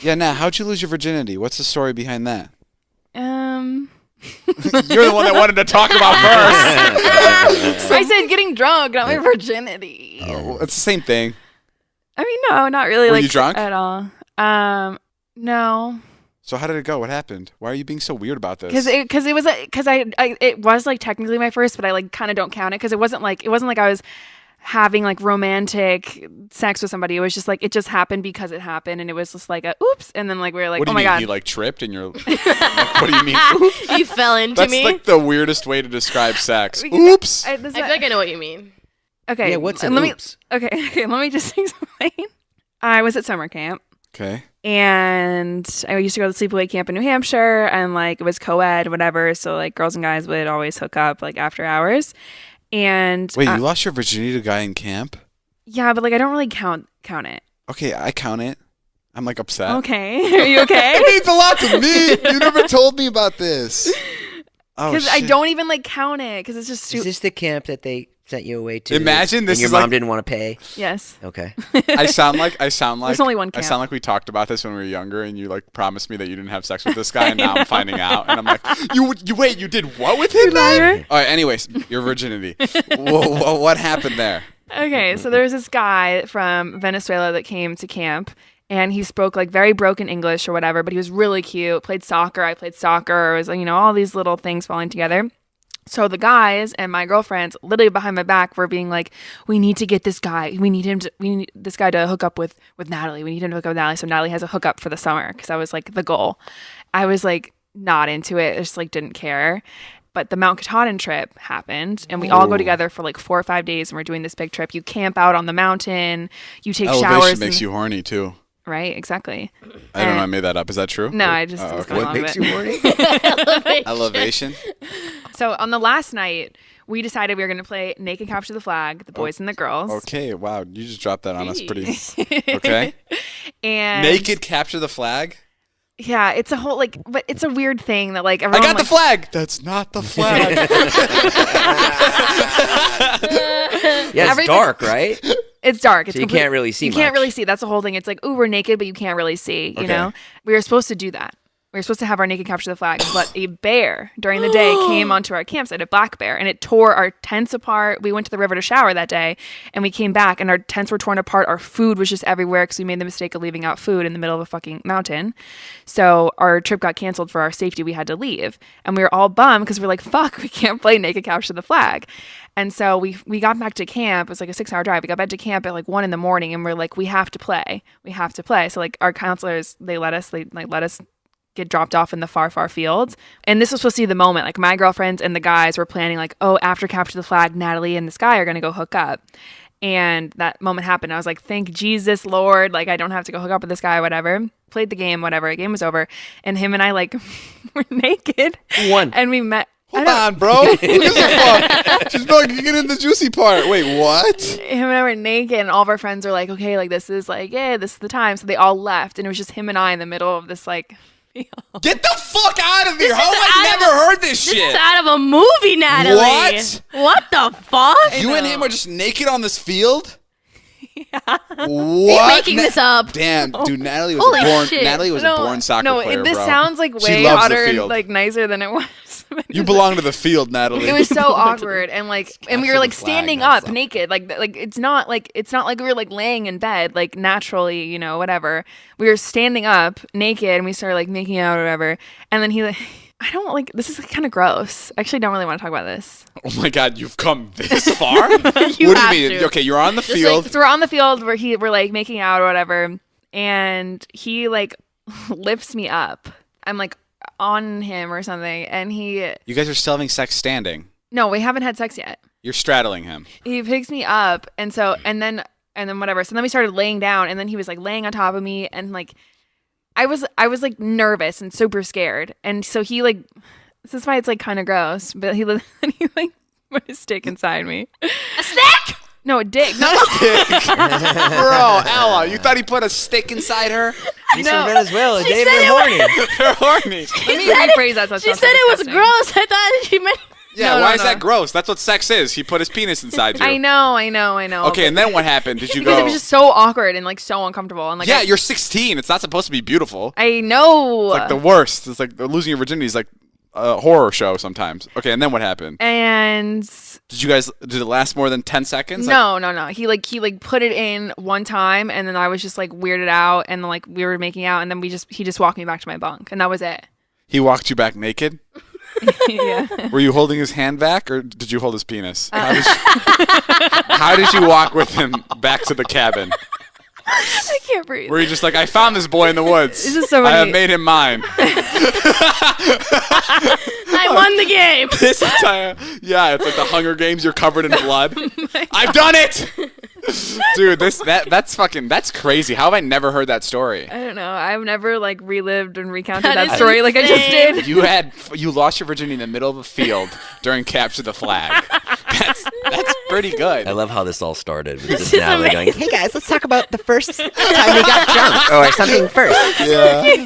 Yeah, now, how'd you lose your virginity? What's the story behind that? You're the one that wanted to talk about first. I said getting drunk, not my virginity. Oh, well, it's the same thing. I mean, no, not really. Were you drunk? At all? No. So how did it go? What happened? Why are you being so weird about this? Because it was like technically my first, but I like kind of don't count it because it wasn't like I was having like romantic sex with somebody. It was just like it just happened because it happened, and it was just like a oops, and then like we were like, what do oh you my mean? god, You like tripped and you're. Like, what do you mean? Oops? You fell into That's me. like the weirdest way to describe sex. Oops. I feel like I know what you mean. Okay. Yeah, what's an oops? Okay, let me just explain. I was at summer camp. Okay. And I used to go to the sleepaway camp in New Hampshire, and like it was co-ed, whatever. So like girls and guys would always hook up like after hours. And wait, you lost your virginity to a guy in camp? Yeah, but like I don't really count it. Okay, I count it. I'm like upset. Okay, are you okay? It means a lot to me. You never told me about this. Oh, because I don't even like count it because it's just. Is this the camp that they sent you away to? Imagine this and your is mom like, didn't want to pay. Yes. Okay. I sound like There's only one camp. I sound like we talked about this when we were younger, and you like promised me that you didn't have sex with this guy, and now I'm finding out, and I'm like, you wait, you did what with him? Then? All right. Anyways, your virginity. What happened there? Okay, so there was this guy from Venezuela that came to camp, and he spoke like very broken English or whatever, but he was really cute. Played soccer. I played soccer. It was all these little things falling together. So the guys and my girlfriends, literally behind my back, were being like, "We need to get this guy. We need this guy to hook up with Natalie. We need him to hook up with Natalie, so Natalie has a hookup for the summer." Because that was like the goal. I was like not into it. I just like didn't care. But the Mount Katahdin trip happened, and we all go together for like 4 or 5 days, and we're doing this big trip. You camp out on the mountain. You take showers. Elevation makes you horny too. Right, exactly. I don't know. I made that up. Is that true? No, I just was going What along makes with you it. horny? Elevation. So on the last night, we decided we were going to play Naked Capture the Flag, the boys and the girls. Okay. Wow. You just dropped that on us pretty. Okay. And Naked capture the flag. yeah, it's a whole like, but it's a weird thing that like I everyone. got the flag. That's not the flag. Yeah, it's dark, right? It's dark. It's So you can't really see You can't much. really see. That's the whole thing. It's like, ooh, we're naked, but you can't really see. You Okay. know, we were supposed to do that. We were supposed to have our Naked Capture the Flag, but a bear during the day came onto our campsite, a black bear, and it tore our tents apart. We went to the river to shower that day, and we came back, and our tents were torn apart. Our food was just everywhere because we made the mistake of leaving out food in the middle of a fucking mountain. So our trip got canceled for our safety. We had to leave, and we were all bummed because we're like, fuck, we can't play Naked Capture the Flag. And so we got back to camp. It was like a 6-hour drive. We got back to camp at like 1 a.m, and we're like, we have to play. We have to play. So like our counselors, they let us get dropped off in the far fields. And this was supposed to be the moment. Like my girlfriends and the guys were planning like, oh, after Capture the Flag, Natalie and this guy are going to go hook up. And that moment happened. I was like, thank Jesus, Lord. Like I don't have to go hook up with this guy, whatever. Played the game, whatever. The game was over. And him and I like were naked. Who won? And we met. Hold on, bro. What is the fuck? Just like you get in the juicy part. Wait, what? Him and I were naked, and all of our friends were like, okay, like this is like, yeah, this is the time. So they all left, and it was just him and I in the middle of this like field. Get the fuck out of here. How have I never heard this shit? This is out of a movie, Natalie. What? What the fuck? You and him are just naked on this field? Yeah. What? Making this up. Damn, dude, Natalie was Holy born. shit. Natalie was a born soccer player, this bro. sounds like She way loves the hotter and field. like nicer than it was. You belong to the field, Natalie. It was so awkward, and like, and we were Capture like the flag, standing that's up naked, like it's not like we were like laying in bed, like naturally, you know, whatever. We were standing up naked, and we started like making out or whatever. And then he like, I don't like this is kind of gross. I actually don't really want to talk about this. Oh my God, you've come this far? You What do you have mean? to. Okay, you're on the Just, field. like, so we're on the field where we're like making out or whatever, and he like lifts me up. I'm like on him or something, and he. You guys are still having sex standing. No, we haven't had sex yet. You're straddling him. He picks me up, and then whatever. So then we started laying down, and then he was like laying on top of me, and like I was like nervous and super scared, and so he like. This is why it's like kind of gross, but he like put his stick inside me. A stick? No, a dick, not a Dick. Bro, Ella, you thought he put a stick inside her? She's No. from Venezuela. David said and it horny. They're horny. Let me rephrase that. So it's She not said so it was disgusting. gross. I thought she meant. Yeah, No, why no, is no. that gross? That's what sex is. He put his penis inside you. I know. Okay, and then what happened? Did you Because go? it was just so awkward and like so uncomfortable and like Yeah, you're 16. It's not supposed to be beautiful. I know. It's like the worst. It's like losing your virginity is like a horror show sometimes. Okay, and then what happened? And Did it last more than 10 seconds? no. He put it in one time and then I was just like weirded out and then like we were making out and then he just walked me back to my bunk and that was it. He walked you back naked? Yeah. Were you holding his hand back or did you hold his penis? How did you walk with him back to the cabin? I can't breathe. Were you just like, I found this boy in the woods. This is so I have funny. made him mine. I won the game. This entire it's like the Hunger Games. You're covered in blood. I've done it, dude. That's crazy. How have I never heard that story? I don't know. I've never like relived and recounted That that is story like I just insane. did. You lost your virginity in the middle of a field during Capture the Flag. That's pretty good. I love how this all started. With This just is Natalie going, amazing. hey guys, let's talk about the first time we got drunk or something first. Yeah.